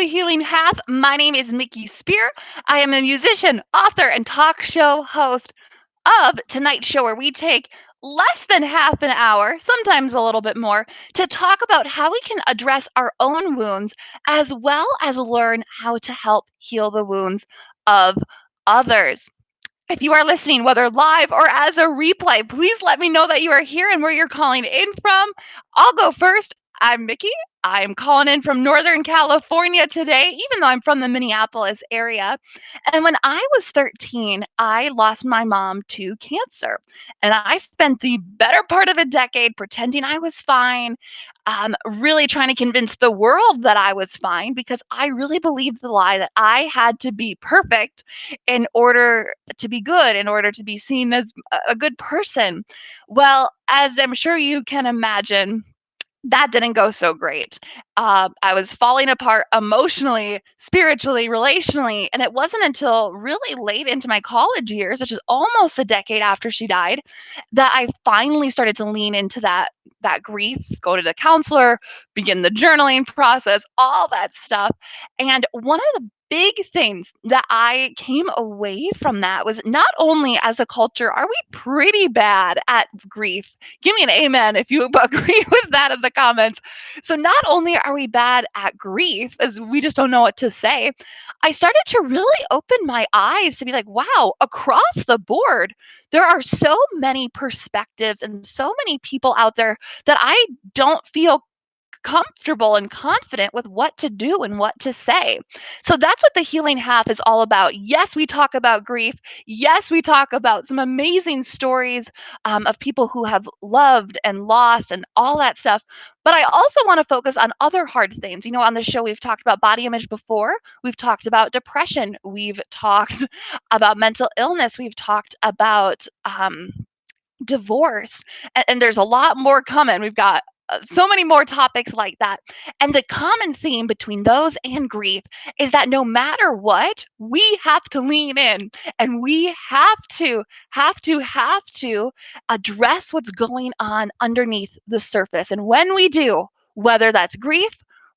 the Healing Half. My name is Mickey Spear. I am a musician, author, and talk show host of Tonight's Show, where we take less than half an hour, sometimes a little bit more, to talk about how we can address our own wounds as well as learn how to help heal the wounds of others. If you are listening, whether live or as a replay, please let me know that you are here and where you're calling in from. I'll go first. I'm Mickey. I'm calling in from Northern California today, even though I'm from the Minneapolis area. And when I was 13, I lost my mom to cancer. And I spent the better part of a decade pretending I was fine, really trying to convince the world that I was fine because I really believed the lie that I had to be perfect in order to be good, in order to be seen as a good person. Well, as I'm sure you can imagine, that didn't go so great. I was falling apart emotionally, spiritually, relationally, and it wasn't until really late into my college years, which is almost a decade after she died, that I finally started to lean into that grief, go to the counselor, begin the journaling process, all that stuff. And one of the big things that I came away from that was not only as a culture, are we pretty bad at grief? Give me an amen if you agree with that in the comments. So not only are we bad at grief, as we just don't know what to say, I started to really open my eyes to be like, wow, across the board, there are so many perspectives and so many people out there that I don't feel comfortable and confident with what to do and what to say. So that's what the Healing Half is all about. Yes, we talk about grief. Yes, we talk about some amazing stories of people who have loved and lost and all that stuff. But I also want to focus on other hard things. You know, on the show, we've talked about body image before. We've talked about depression. We've talked about mental illness. We've talked about divorce, and there's a lot more coming. We've got so many more topics like that. And the common theme between those and grief is that no matter what, we have to lean in and we have to address what's going on underneath the surface. And when we do, whether that's grief,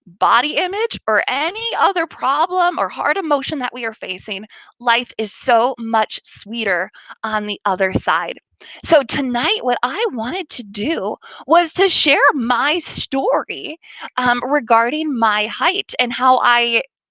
body image, or any other problem or hard emotion that we are facing, life is so much sweeter on the other side. So tonight, what I wanted to do was to share my story regarding my height and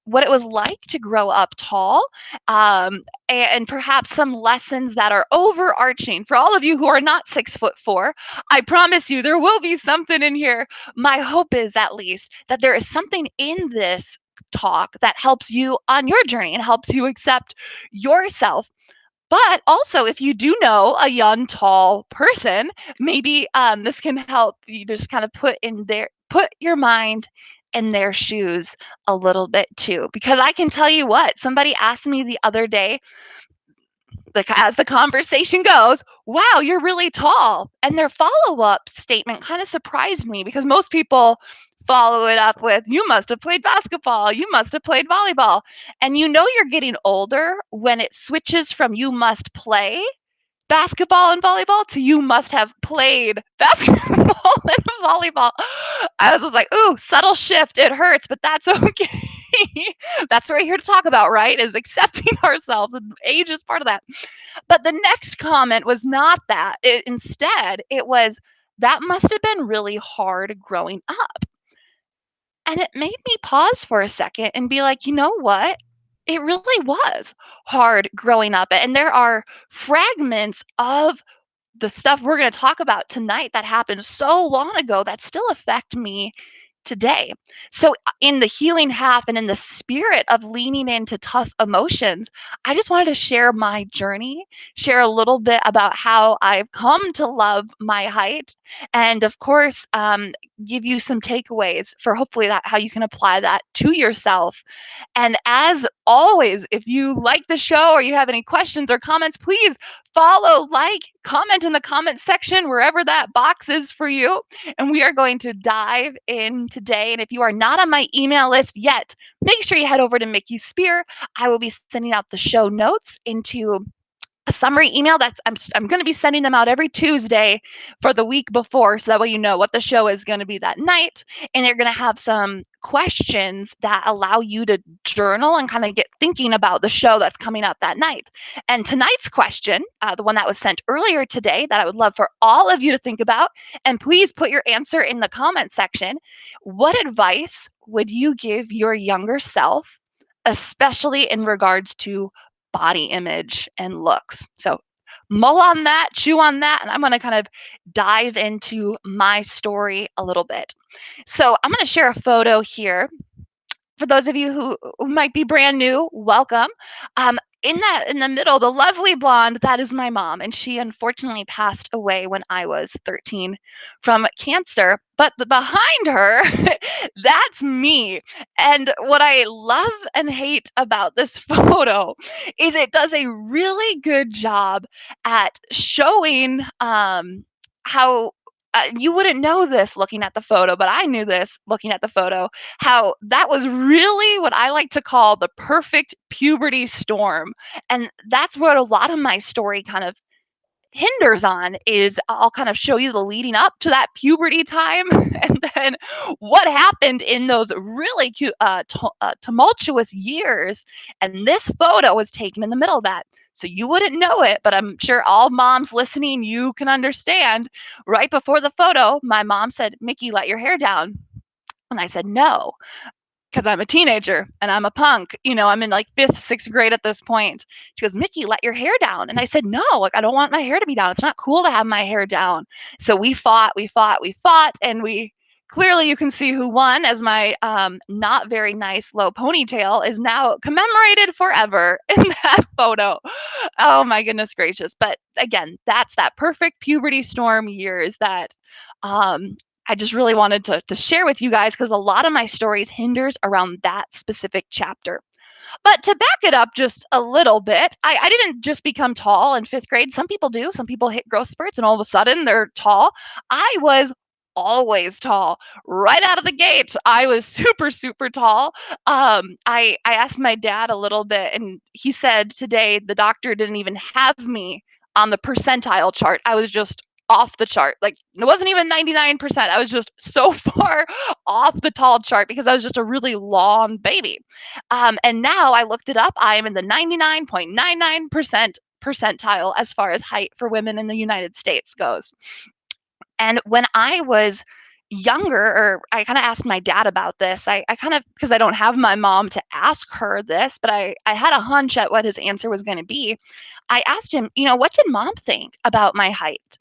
what it was like to grow up tall, and perhaps some lessons that are overarching for all of you who are not 6'4". I promise you, there will be something in here. My hope is at least that there is something in this talk that helps you on your journey and helps you accept yourself. But also, if you do know a young, tall person, maybe this can help you just kind of put your mind in their shoes a little bit too. Because I can tell you what, somebody asked me the other day, like as the conversation goes, wow, you're really tall. And their follow-up statement kind of surprised me because most people follow it up with, you must have played basketball, you must have played volleyball. And you know you're getting older when it switches from you must play basketball and volleyball to you must have played basketball and volleyball. I was just like, ooh, subtle shift. It hurts, but that's okay. That's what we're here to talk about, right? Is accepting ourselves, and age is part of that. But the next comment was not that. Instead, it was, that must have been really hard growing up. And it made me pause for a second and be like, you know what? It really was hard growing up. And there are fragments of the stuff we're going to talk about tonight that happened so long ago that still affect me today. So, in the Healing Half and in the spirit of leaning into tough emotions, I just wanted to share my journey, share a little bit about how I've come to love my height, and of course, give you some takeaways for hopefully that how you can apply that to yourself. And as always, if you like the show or you have any questions or comments, please follow, like, comment in the comment section wherever that box is for you. And we are going to dive in today. And if you are not on my email list yet, make sure you head over to Mickey Spear. I will be sending out the show notes into a summary email. I'm going to be sending them out every Tuesday for the week before, so that way you know what the show is going to be that night, and they're going to have some questions that allow you to journal and kind of get thinking about the show that's coming up that night. And tonight's question, the one that was sent earlier today, that I would love for all of you to think about, and please put your answer in the comment section. What advice would you give your younger self, especially in regards to body image and looks? So mull on that, chew on that, and I'm going to kind of dive into my story a little bit. So I'm going to share a photo here. For those of you who might be brand new, welcome. In the middle, the lovely blonde, that is my mom, and she unfortunately passed away when I was 13 from cancer. But behind her, that's me. And what I love and hate about this photo is it does a really good job at showing how you wouldn't know this looking at the photo, but I knew this looking at the photo, how that was really what I like to call the perfect puberty storm. And that's what a lot of my story kind of hinders on. Is I'll kind of show you the leading up to that puberty time and then what happened in those really tumultuous years. And this photo was taken in the middle of that. So you wouldn't know it, but I'm sure all moms listening, you can understand. Right before the photo, my mom said, "Mickey, let your hair down." And I said, "No," because I'm a teenager and I'm a punk. I'm in like fifth, sixth grade at this point. She goes, "Mickey, let your hair down." And I said, "No, like I don't want my hair to be down. It's not cool to have my hair down." So we fought, and we clearly, you can see who won, as my not very nice low ponytail is now commemorated forever in that photo. Oh my goodness gracious. But again, that's that perfect puberty storm years that I just really wanted to share with you guys, because a lot of my stories hinders around that specific chapter. But to back it up just a little bit, I didn't just become tall in fifth grade. Some people do. Some people hit growth spurts and all of a sudden they're tall. I was always tall right out of the gates. I was super, super tall. I asked my dad a little bit, and he said today the doctor didn't even have me on the percentile chart. I was just off the chart. Like, it wasn't even 99%. I was just so far off the tall chart because I was just a really long baby. And now I looked it up. I am in the 99.99% percentile as far as height for women in the United States goes. And when I was younger, or I kind of asked my dad about this, I kind of, because I don't have my mom to ask her this, but I had a hunch at what his answer was going to be. I asked him, what did mom think about my height?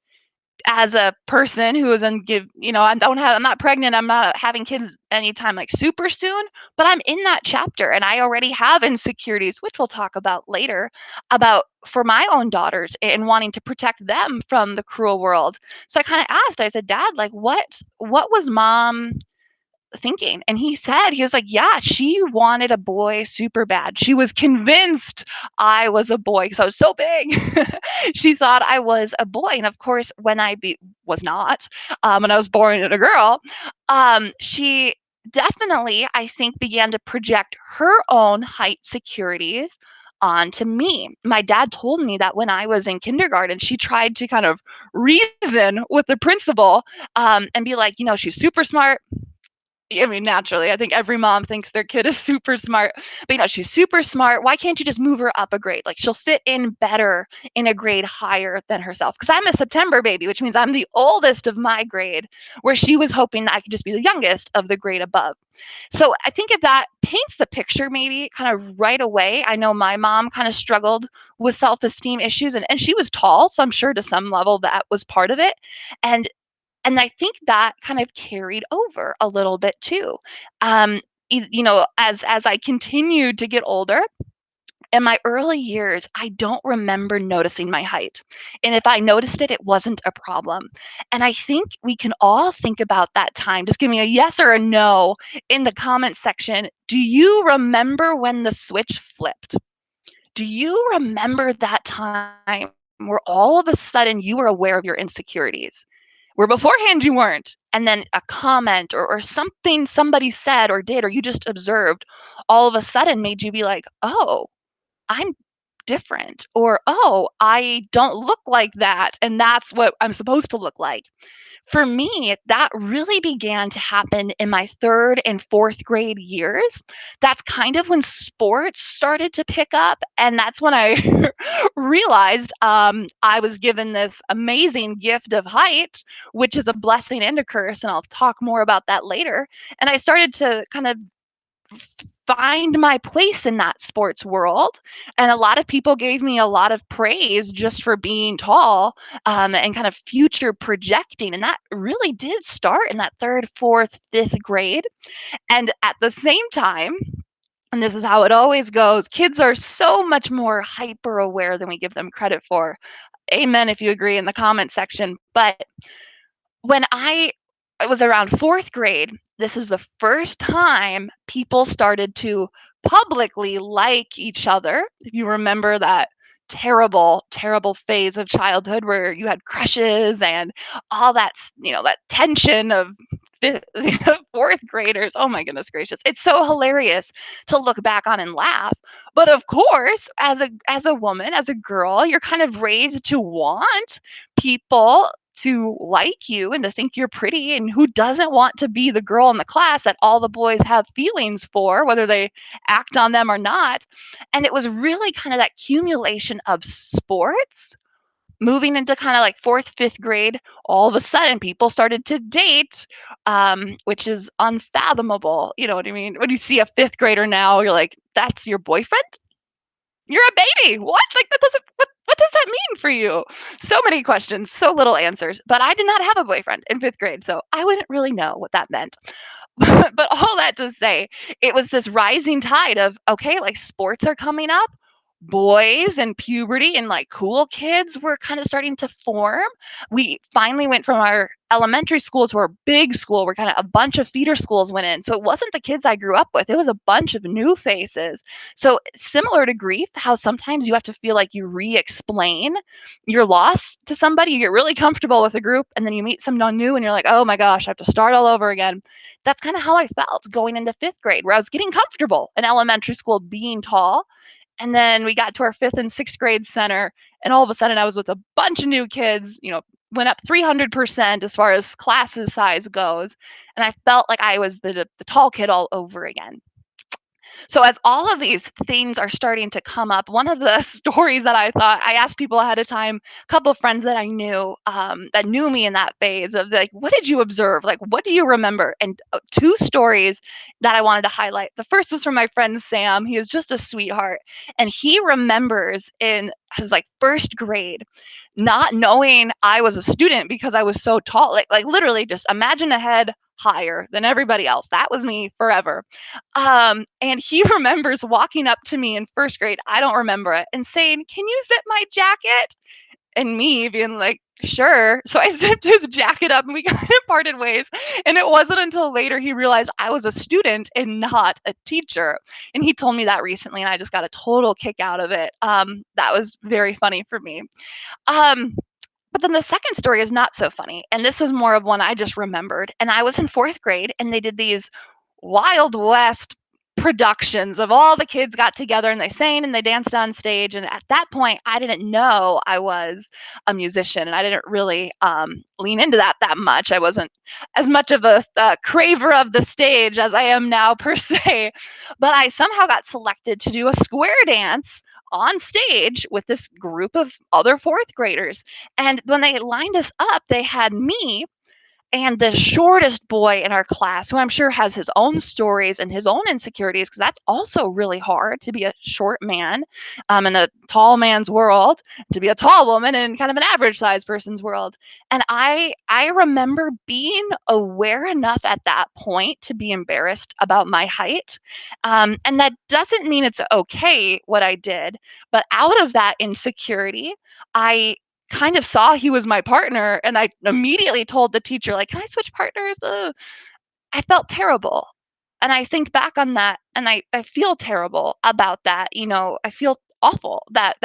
As a person who is I'm not pregnant, I'm not having kids anytime like super soon, but I'm in that chapter and I already have insecurities, which we'll talk about later, about for my own daughters and wanting to protect them from the cruel world. So I kind of asked, I said, "Dad, like what was mom thinking?" And he was like, "Yeah, she wanted a boy super bad. She was convinced I was a boy because I was so big." She thought I was a boy. And of course, when was not, when I was born a girl, she definitely, I think, began to project her own height securities onto me. My dad told me that when I was in kindergarten, she tried to kind of reason with the principal, and be like, she's super smart. I mean, naturally, I think every mom thinks their kid is super smart, but she's super smart. Why can't you just move her up a grade? Like, she'll fit in better in a grade higher than herself. Because I'm a September baby, which means I'm the oldest of my grade, where she was hoping that I could just be the youngest of the grade above. So I think if that paints the picture, maybe kind of right away, I know my mom kind of struggled with self-esteem issues, and she was tall. So I'm sure to some level that was part of it. And and I think that kind of carried over a little bit too. Um, as I continued to get older, in my early years, I don't remember noticing my height. And if I noticed it, it wasn't a problem. And I think we can all think about that time. Just give me a yes or a no in the comment section. Do you remember when the switch flipped? Do you remember that time where all of a sudden you were aware of your insecurities? Where beforehand you weren't, and then a comment or something somebody said or did or you just observed all of a sudden made you be like, "Oh, I'm different, or, oh, I don't look like that, and that's what I'm supposed to look like. For me, that really began to happen in my 3rd and 4th grade years. That's kind of when sports started to pick up, and that's when I realized, I was given this amazing gift of height, which is a blessing and a curse, and I'll talk more about that later, and I started to kind of find my place in that sports world. And a lot of people gave me a lot of praise just for being tall, and kind of future projecting. And that really did start in that 3rd, 4th, 5th grade. And at the same time, and this is how it always goes, kids are so much more hyper aware than we give them credit for. Amen if you agree in the comment section. But when I was around 4th grade, this is the first time people started to publicly like each other. If you remember that terrible, terrible phase of childhood where you had crushes and all that, that tension of 4th graders. Oh my goodness gracious. It's so hilarious to look back on and laugh. But of course, as a woman, as a girl, you're kind of raised to want people to like you and to think you're pretty, and who doesn't want to be the girl in the class that all the boys have feelings for, whether they act on them or not. And it was really kind of that accumulation of sports moving into kind of like 4th, 5th grade. All of a sudden people started to date, which is unfathomable. You know what I mean? When you see a 5th grader now, you're like, that's your boyfriend? You're a baby. What? Like, that doesn't, what does that mean for you? So many questions, so little answers. But I did not have a boyfriend in 5th grade, so I wouldn't really know what that meant. But all that to say, it was this rising tide of, okay, like, sports are coming up, boys and puberty and like cool kids were kind of starting to form. We finally went from our elementary school to our big school where kind of a bunch of feeder schools went in. So it wasn't the kids I grew up with, it was a bunch of new faces. So similar to grief, how sometimes you have to feel like you re-explain your loss to somebody. You get really comfortable with a group and then you meet someone new and you're like, oh my gosh, I have to start all over again. That's kind of how I felt going into 5th grade, where I was getting comfortable in elementary school being tall. And then we got to our 5th and 6th grade center, and all of a sudden I was with a bunch of new kids, went up 300% as far as classes size goes. And I felt like I was the tall kid all over again. So as all of these themes are starting to come up, one of the stories that I asked people ahead of time, a couple of friends that I knew, that knew me in that phase of like, what did you observe? Like, what do you remember? And 2 stories that I wanted to highlight. The first was from my friend Sam. He is just a sweetheart, and he remembers in his like 1st grade, not knowing I was a student because I was so tall. Like literally, just imagine a head higher than everybody else. That was me forever. And he remembers walking up to me in 1st grade, I don't remember it, and saying, "Can you zip my jacket?" And me being like, "Sure." So I zipped his jacket up and we kind of parted ways. And it wasn't until later he realized I was a student and not a teacher. And he told me that recently, and I just got a total kick out of it. That was very funny for me. Um, but then the second story is not so funny, and this was more of one I just remembered. And I was in 4th grade, and they did these Wild West productions of all the kids got together and they sang and they danced on stage. And at that point, I didn't know I was a musician, and I didn't really lean into that much. I wasn't as much of a craver of the stage as I am now, per se. But I somehow got selected to do a square dance on stage with this group of other 4th graders. And when they lined us up, they had me and the shortest boy in our class, who I'm sure has his own stories and his own insecurities, because that's also really hard to be a short man, in a tall man's world, to be a tall woman in kind of an average sized person's world. And I remember being aware enough at that point to be embarrassed about my height. And that doesn't mean it's okay what I did, but out of that insecurity, I kind of saw he was my partner, and I immediately told the teacher, like, "Can I switch partners?" I felt terrible. And I think back on that and I feel terrible about that. I feel awful that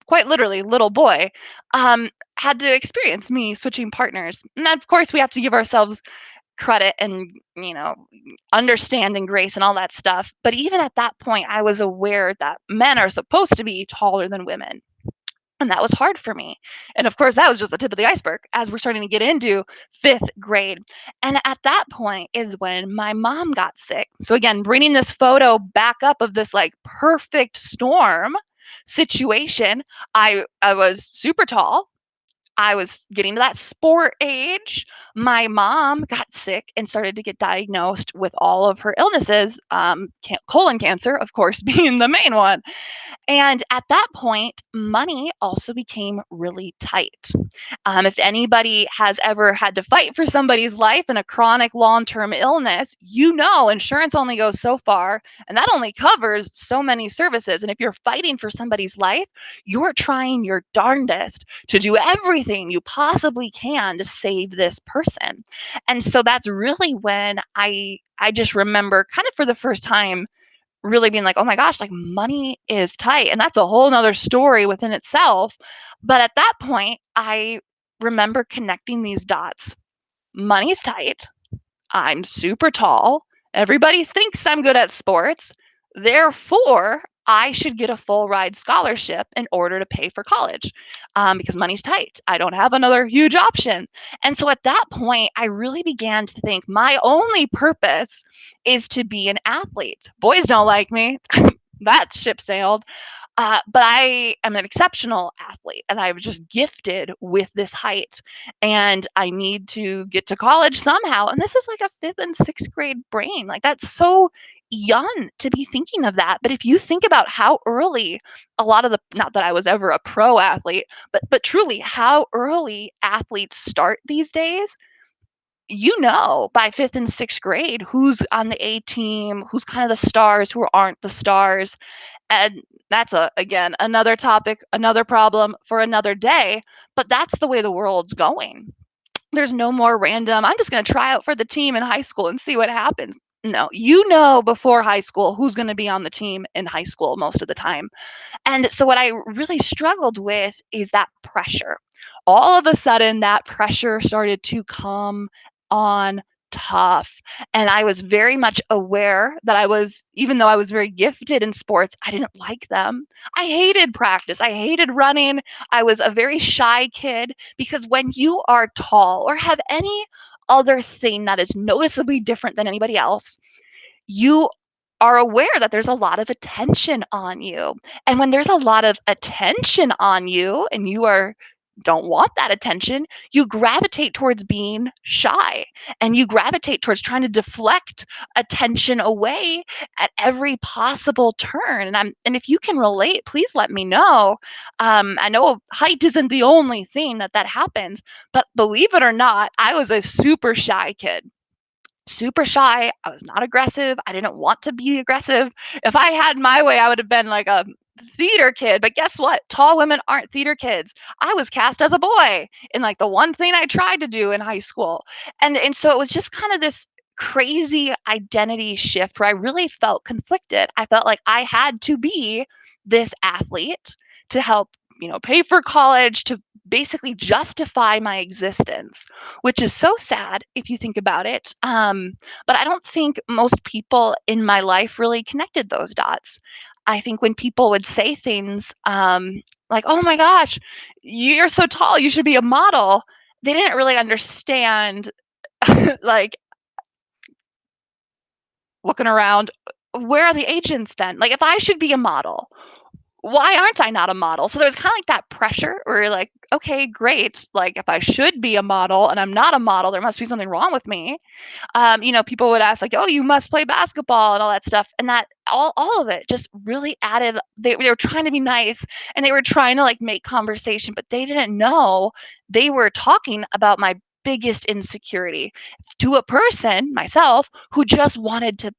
quite literally little boy had to experience me switching partners. And of course we have to give ourselves credit and, understanding grace and all that stuff. But even at that point, I was aware that men are supposed to be taller than women. And that was hard for me. And of course, that was just the tip of the iceberg as we're starting to get into fifth grade. And at that point is when my mom got sick. So, again, bringing this photo back up of this like perfect storm situation, I was super tall. I was getting to that sport age. My mom got sick and started to get diagnosed with all of her illnesses, colon cancer, of course, being the main one. And at that point, money also became really tight. If anybody has ever had to fight for somebody's life in a chronic long term illness, insurance only goes so far and that only covers so many services. And if you're fighting for somebody's life, you're trying your darndest to do everything you possibly can to save this person. And so that's really when I just remember kind of for the first time really being like, oh my gosh, like money is tight. And that's a whole nother story within itself. But at that point, I remember connecting these dots. Money's tight. I'm super tall. Everybody thinks I'm good at sports. Therefore, I should get a full ride scholarship in order to pay for college because money's tight. I don't have another huge option. And so at that point, I really began to think my only purpose is to be an athlete. Boys don't like me. That ship sailed. But I am an exceptional athlete and I was just gifted with this height. And I need to get to college somehow. And this is like a fifth and sixth grade brain. Like, that's so young to be thinking of that. But if you think about how early a lot of the, not that I was ever a pro athlete, but truly how early athletes start these days, by fifth and sixth grade who's on the A team, who's kind of the stars, who aren't the stars. And that's again another topic, another problem for another day, but that's the way the world's going. There's no more random, I'm just going to try out for the team in high school and see what happens. No, before high school who's going to be on the team in high school most of the time. And so what I really struggled with is that pressure. All of a sudden, that pressure started to come on tough. And I was very much aware that even though I was very gifted in sports, I didn't like them. I hated practice. I hated running. I was a very shy kid because when you are tall or have any other thing that is noticeably different than anybody else, you are aware that there's a lot of attention on you. And when there's a lot of attention on you and don't want that attention, you gravitate towards being shy and you gravitate towards trying to deflect attention away at every possible turn. And if you can relate, please let me know. I know height isn't the only thing that happens, but believe it or not, I was a super shy kid. Super shy. I was not aggressive. I didn't want to be aggressive. If I had my way, I would have been like a theater kid. But guess what? Tall women aren't theater kids. I was cast as a boy in like the one thing I tried to do in high school. And so it was just kind of this crazy identity shift where I really felt conflicted. I felt like I had to be this athlete to help, pay for college, to basically justify my existence, which is so sad if you think about it. But I don't think most people in my life really connected those dots. I think when people would say things like, oh my gosh, you're so tall, you should be a model, they didn't really understand, like, looking around, where are the agents then? Like, if I should be a model, why aren't I not a model? So there was kind of like that pressure where you're like, okay, great. Like, if I should be a model and I'm not a model, there must be something wrong with me. People would ask like, oh, you must play basketball and all that stuff. And that all of it just really added, they were trying to be nice and they were trying to like make conversation, but they didn't know they were talking about my biggest insecurity to a person, myself, who just wanted to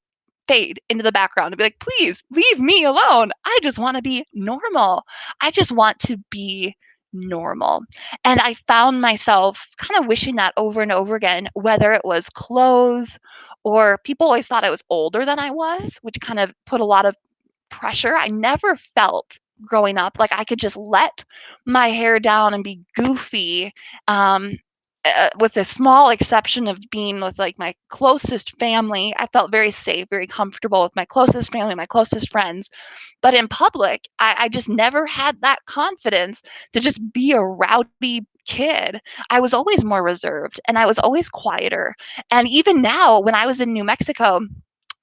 fade into the background and be like, please leave me alone. I just want to be normal. I just want to be normal. And I found myself kind of wishing that over and over again, whether it was clothes or people always thought I was older than I was, which kind of put a lot of pressure. I never felt growing up like I could just let my hair down and be goofy. with a small exception of being with like my closest family, I felt very safe, very comfortable with my closest family, my closest friends. But in public, I just never had that confidence to just be a rowdy kid. I was always more reserved and I was always quieter. And even now, when I was in New Mexico,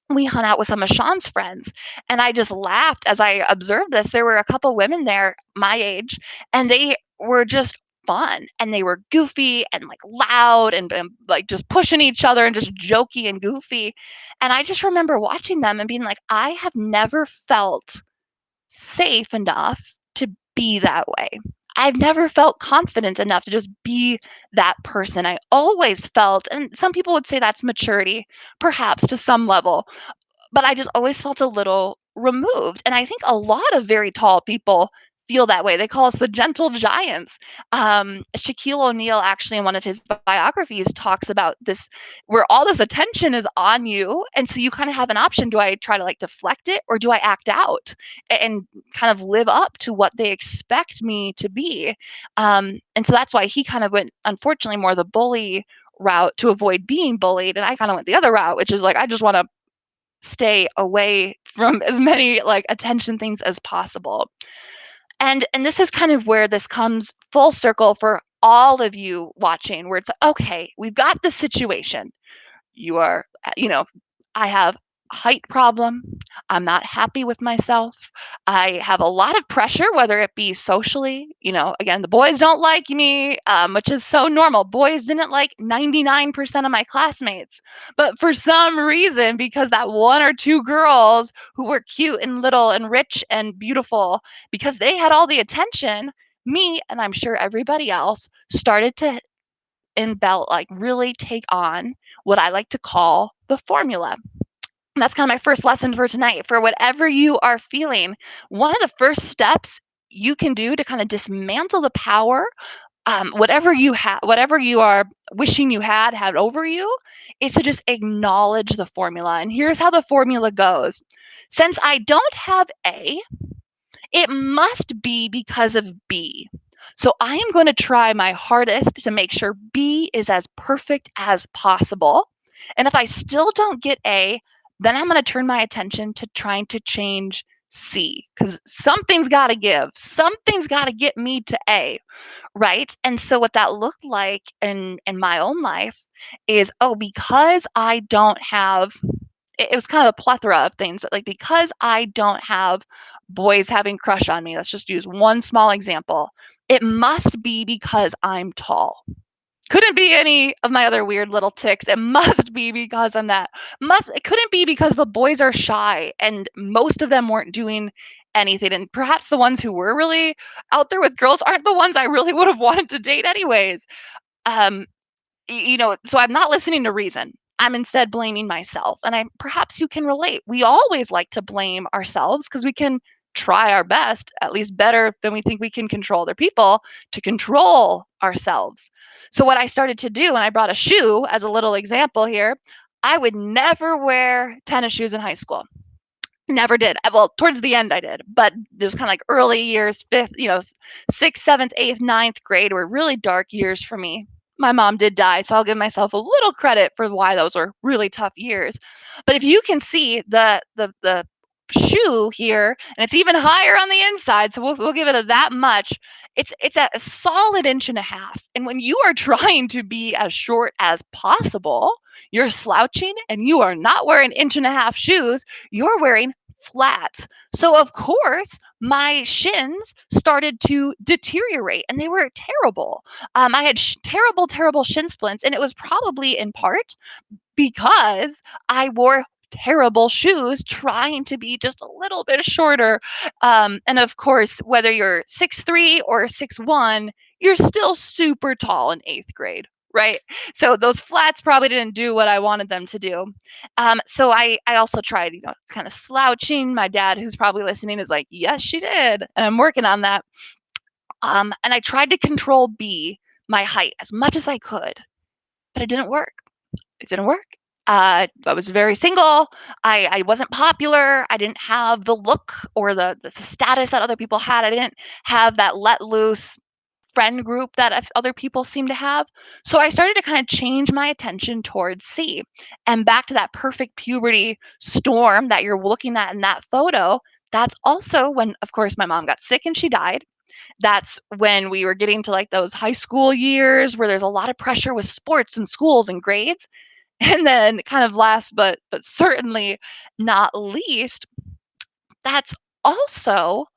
we hung out with some of Sean's friends, and I just laughed as I observed this. There were a couple women there my age, and they were just fun, and they were goofy and like loud and like just pushing each other and just jokey and goofy. And I just remember watching them and being like, I have never felt safe enough to be that way. I've never felt confident enough to just be that person. I always felt, and some people would say that's maturity, perhaps to some level, but I just always felt a little removed. And I think a lot of very tall people feel that way. They call us the gentle giants. Shaquille O'Neal, actually, in one of his biographies, talks about this, where all this attention is on you. And so you kind of have an option. Do I try to like deflect it, or do I act out and kind of live up to what they expect me to be? And so that's why he kind of went, unfortunately, more the bully route to avoid being bullied. And I kind of went the other route, which is like, I just want to stay away from as many like attention things as possible. And this is kind of where this comes full circle for all of you watching, where it's okay, we've got this situation. You are, you know, I have a height problem. I'm not happy with myself. I have a lot of pressure, whether it be socially, again, the boys don't like me, which is so normal. Boys didn't like 99% of my classmates. But for some reason, because that one or two girls who were cute and little and rich and beautiful, because they had all the attention, me and I'm sure everybody else started to like really take on what I like to call the formula. And that's kind of my first lesson for tonight. For whatever you are feeling, one of the first steps you can do to kind of dismantle the power, whatever you are wishing you had over you, is to just acknowledge the formula. And here's how the formula goes. Since I don't have A, it must be because of B. So I am going to try my hardest to make sure B is as perfect as possible. And if I still don't get A, then I'm going to turn my attention to trying to change C, because something's got to give. Something's got to get me to A, right? And so what that looked like in my own life is, because I don't have, it was kind of a plethora of things, but like, because I don't have boys having crush on me, let's just use one small example. It must be because I'm tall. Couldn't be any of my other weird little ticks. It must be because I'm that. It couldn't be because the boys are shy and most of them weren't doing anything. And perhaps the ones who were really out there with girls aren't the ones I really would have wanted to date anyways. Um, so I'm not listening to reason. I'm instead blaming myself. And perhaps you can relate. We always like to blame ourselves because we can try our best, at least better than we think we can control other people, to control ourselves. So what I started to do, and I brought a shoe as a little example here, I would never wear tennis shoes in high school. Never did. Well, towards the end I did, but there's kind of like early years, sixth, seventh, eighth, ninth grade were really dark years for me. My mom did die, so I'll give myself a little credit for why those were really tough years. But if you can see the shoe here, and it's even higher on the inside, so we'll give it that much. It's a solid inch and a half, and when you are trying to be as short as possible, you're slouching and you are not wearing inch and a half shoes. You're wearing flats. So of course, my shins started to deteriorate and they were terrible. I had terrible, terrible shin splints, and it was probably in part because I wore terrible shoes trying to be just a little bit shorter. And of course, whether you're 6'3" or 6'1", you're still super tall in eighth grade, right? So those flats probably didn't do what I wanted them to do. So I also tried, kind of slouching. My dad, who's probably listening, is like, yes, she did. And I'm working on that. And I tried to control my height, as much as I could, but it didn't work. It didn't work. I was very single. I wasn't popular. I didn't have the look or the status that other people had. I didn't have that let loose friend group that other people seem to have. So I started to kind of change my attention towards C. And back to that perfect puberty storm that you're looking at in that photo, that's also when, of course, my mom got sick and she died. That's when we were getting to like those high school years where there's a lot of pressure with sports and schools and grades. And then kind of last but certainly not least, that's also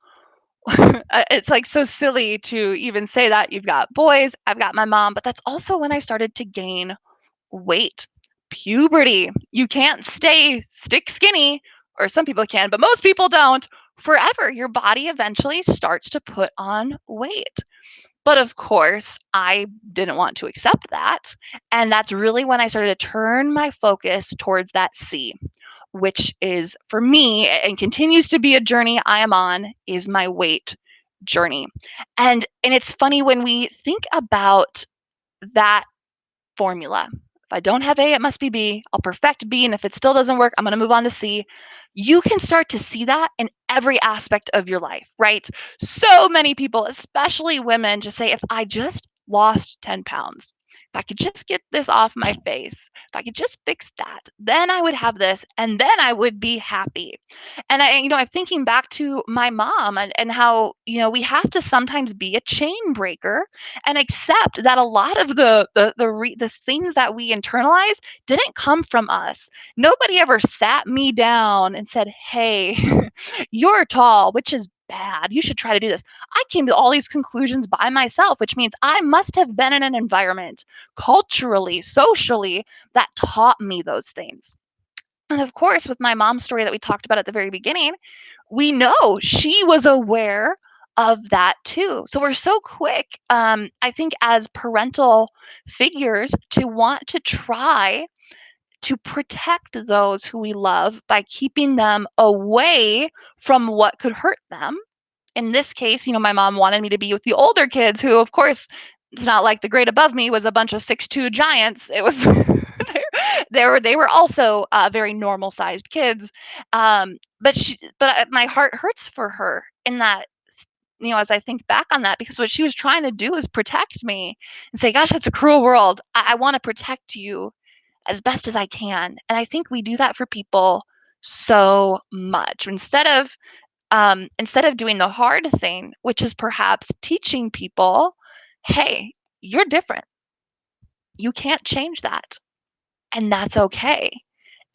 it's like so silly to even say that you've got boys, I've got my mom, but that's also when I started to gain weight. Puberty. You can't stay stick skinny, or some people can, but most people don't forever. Your body eventually starts to put on weight. But of course, I didn't want to accept that. And that's really when I started to turn my focus towards that C, which is for me and continues to be a journey I am on, is my weight journey. And it's funny when we think about that formula. If I don't have A, it must be B. I'll perfect B, and if it still doesn't work, I'm going to move on to C. You can start to see that in every aspect of your life, right? So many people, especially women, just say, if I just lost 10 pounds, if I could just get this off my face, if I could just fix that, then I would have this, and then I would be happy. And I'm thinking back to my mom and how, we have to sometimes be a chain breaker and accept that a lot of the things that we internalize didn't come from us. Nobody ever sat me down and said, "Hey, you're tall, which is bad. You should try to do this." I came to all these conclusions by myself, which means I must have been in an environment culturally, socially, that taught me those things. And of course, with my mom's story that we talked about at the very beginning, we know she was aware of that too. So we're so quick, I think, as parental figures to want to try to protect those who we love by keeping them away from what could hurt them. In this case, my mom wanted me to be with the older kids who, of course, it's not like the grade above me was a bunch of 6'2" giants. It was they were also very normal sized kids. But my heart hurts for her in that, as I think back on that, because what she was trying to do is protect me and say, gosh, that's a cruel world. I want to protect you as best as I can. And I think we do that for people so much. Instead of doing the hard thing, which is perhaps teaching people, hey, you're different. You can't change that. And that's okay.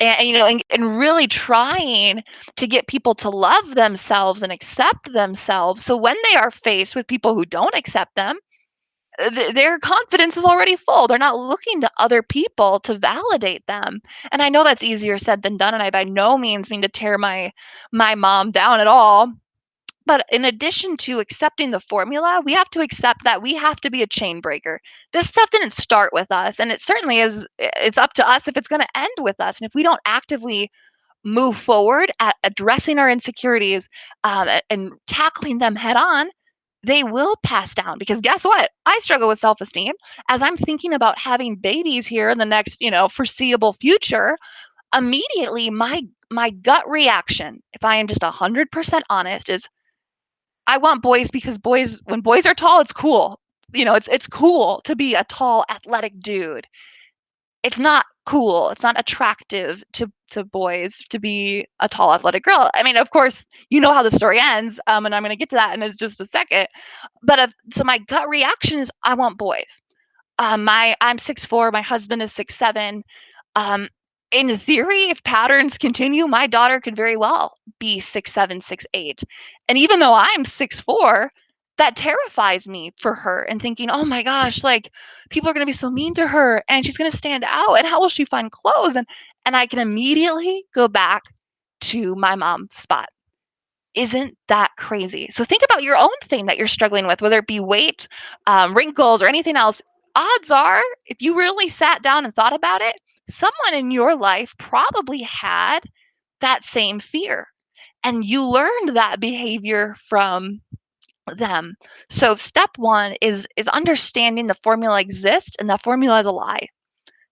And really trying to get people to love themselves and accept themselves. So when they are faced with people who don't accept them, their confidence is already full. They're not looking to other people to validate them. And I know that's easier said than done. And I by no means mean to tear my mom down at all. But in addition to accepting the formula, we have to accept that we have to be a chain breaker. This stuff didn't start with us, and it certainly is. It's up to us if it's going to end with us. And if we don't actively move forward at addressing our insecurities, and tackling them head on, they will pass down. Because guess what? I struggle with self-esteem. As I'm thinking about having babies here in the next, foreseeable future, immediately my gut reaction, if I am just 100% honest, is I want boys because when boys are tall, it's cool. It's cool to be a tall, athletic dude. It's not cool. It's not attractive to boys to be a tall, athletic girl. I mean, of course, you know how the story ends, and I'm going to get to that in just a second. But so my gut reaction is I want boys. I'm 6'4", my husband is 6'7". Um, in theory, if patterns continue, my daughter could very well be 6'7", 6'8". And even though I'm 6'4", that terrifies me for her and thinking, oh my gosh, like people are going to be so mean to her and she's going to stand out and how will she find clothes? And I can immediately go back to my mom's spot. Isn't that crazy? So think about your own thing that you're struggling with, whether it be weight, wrinkles, or anything else. Odds are, if you really sat down and thought about it, someone in your life probably had that same fear, and you learned that behavior from them. So step one is understanding the formula exists and that formula is a lie.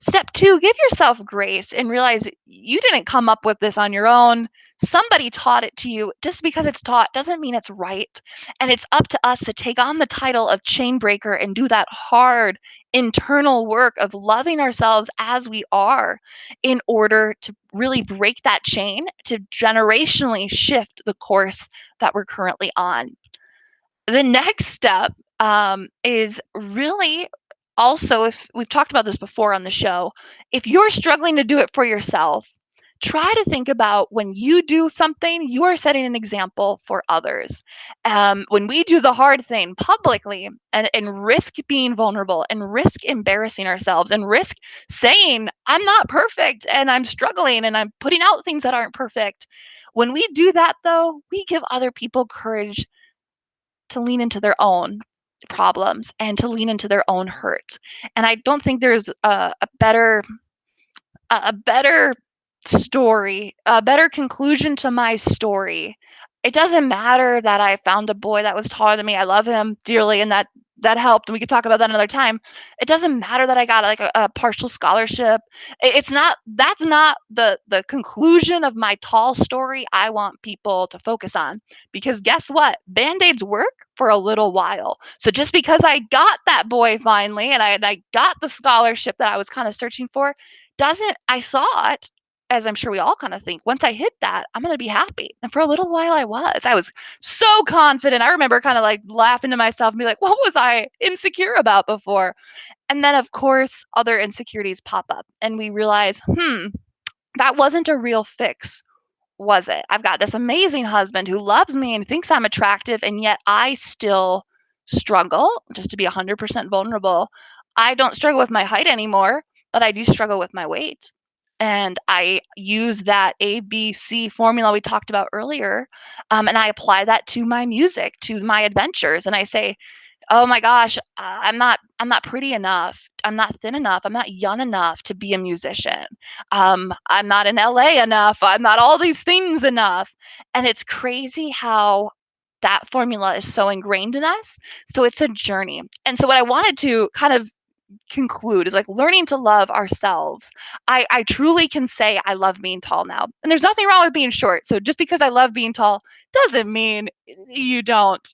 Step two, give yourself grace and realize you didn't come up with this on your own. Somebody taught it to you. Just because it's taught doesn't mean it's right. And it's up to us to take on the title of chain breaker and do that hard internal work of loving ourselves as we are in order to really break that chain, to generationally shift the course that we're currently on. The next step is really also, if we've talked about this before on the show, if you're struggling to do it for yourself, try to think about when you do something, you are setting an example for others. When we do the hard thing publicly and risk being vulnerable and risk embarrassing ourselves and risk saying, I'm not perfect and I'm struggling and I'm putting out things that aren't perfect. When we do that, though, we give other people courage to lean into their own problems and to lean into their own hurt. And I don't think there's a better story, a better conclusion to my story. It doesn't matter that I found a boy that was taller than me. I love him dearly, and that helped. We could talk about that another time. It doesn't matter that I got like a partial scholarship. It's not that's not the conclusion of my tall story I want people to focus on, because guess what? Band-aids work for a little while. So just because I got that boy finally and I got the scholarship that I was kind of searching for, doesn't I thought, as I'm sure we all kind of think, once I hit that, I'm going to be happy. And for a little while I was. I was so confident. I remember kind of like laughing to myself and be like, what was I insecure about before? And then of course, other insecurities pop up and we realize, that wasn't a real fix, was it? I've got this amazing husband who loves me and thinks I'm attractive, and yet I still struggle, just to be 100% vulnerable. I don't struggle with my height anymore, but I do struggle with my weight. And I use that ABC formula we talked about earlier, and I apply that to my music, to my adventures. And I say, oh my gosh, I'm not pretty enough. I'm not thin enough. I'm not young enough to be a musician. I'm not in LA enough. I'm not all these things enough. And it's crazy how that formula is so ingrained in us. So it's a journey. And so what I wanted to kind of conclude is like learning to love ourselves. I truly can say I love being tall now. And there's nothing wrong with being short. So just because I love being tall doesn't mean you don't,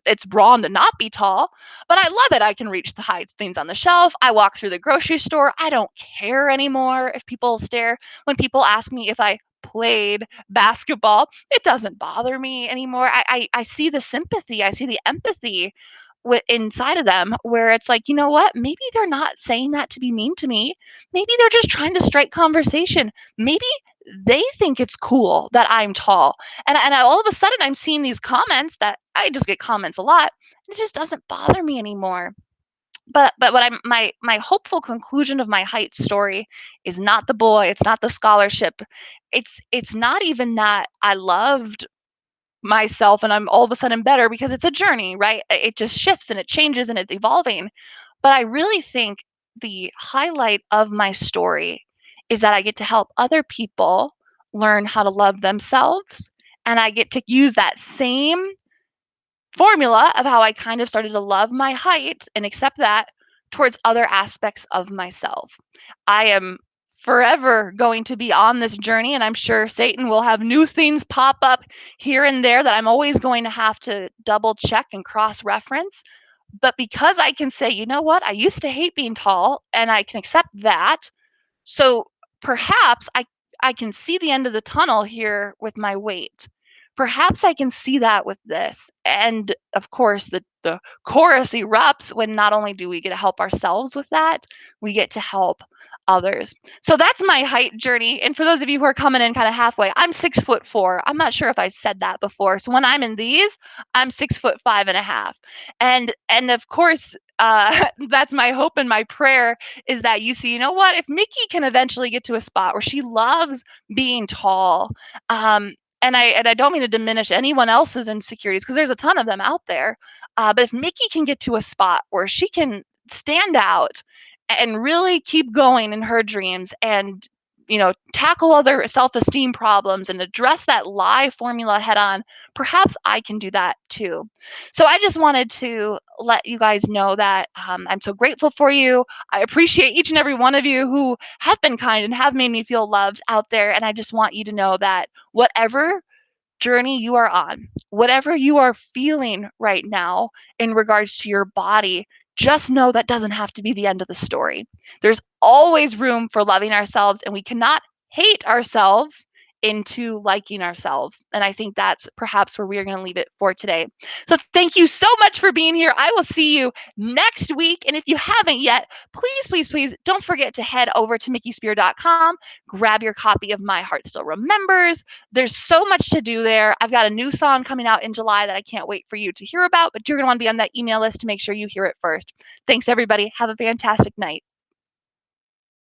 it's wrong to not be tall. But I love it. I can reach the heights, things on the shelf. I walk through the grocery store. I don't care anymore if people stare. When people ask me if I played basketball, it doesn't bother me anymore. I see the sympathy, I see the empathy inside of them, where it's like, you know what? Maybe they're not saying that to be mean to me. Maybe they're just trying to strike conversation. Maybe they think it's cool that I'm tall. And all of a sudden I'm seeing these comments that I just get comments a lot. It just doesn't bother me anymore. But what I'm my hopeful conclusion of my height story is not the boy, it's not the scholarship. It's not even that I loved myself and I'm all of a sudden better, because it's a journey, right? It just shifts and it changes and it's evolving. But I really think the highlight of my story is that I get to help other people learn how to love themselves. And I get to use that same formula of how I kind of started to love my height and accept that towards other aspects of myself. I am forever going to be on this journey, and I'm sure Satan will have new things pop up here and there that I'm always going to have to double check and cross reference. But because I can say, you know what, I used to hate being tall and I can accept that, so perhaps I can see the end of the tunnel here with my weight. Perhaps I can see that with this. And of course, the chorus erupts when not only do we get to help ourselves with that, we get to help others. So that's my height journey. And for those of you who are coming in kind of halfway, I'm 6'4". I'm not sure if I said that before. So when I'm in these, I'm 6'5.5". And of course, that's my hope and my prayer, is that you see, you know what, if Mickey can eventually get to a spot where she loves being tall, and I don't mean to diminish anyone else's insecurities, because there's a ton of them out there, but if Mickey can get to a spot where she can stand out and really keep going in her dreams and tackle other self-esteem problems and address that lie formula head on, perhaps I can do that too. So I just wanted to let you guys know that I'm so grateful for you. I appreciate each and every one of you who have been kind and have made me feel loved out there. And I just want you to know that whatever journey you are on, whatever you are feeling right now in regards to your body, just know that doesn't have to be the end of the story. There's always room for loving ourselves, and we cannot hate ourselves into liking ourselves. And I think that's perhaps where we are going to leave it for today. So thank you so much for being here. I will see you next week. And if you haven't yet, please, please, please don't forget to head over to mickyspear.com, grab your copy of My Heart Still Remembers. There's so much to do there. I've got a new song coming out in July that I can't wait for you to hear about, but you're going to want to be on that email list to make sure you hear it first. Thanks, everybody. Have a fantastic night.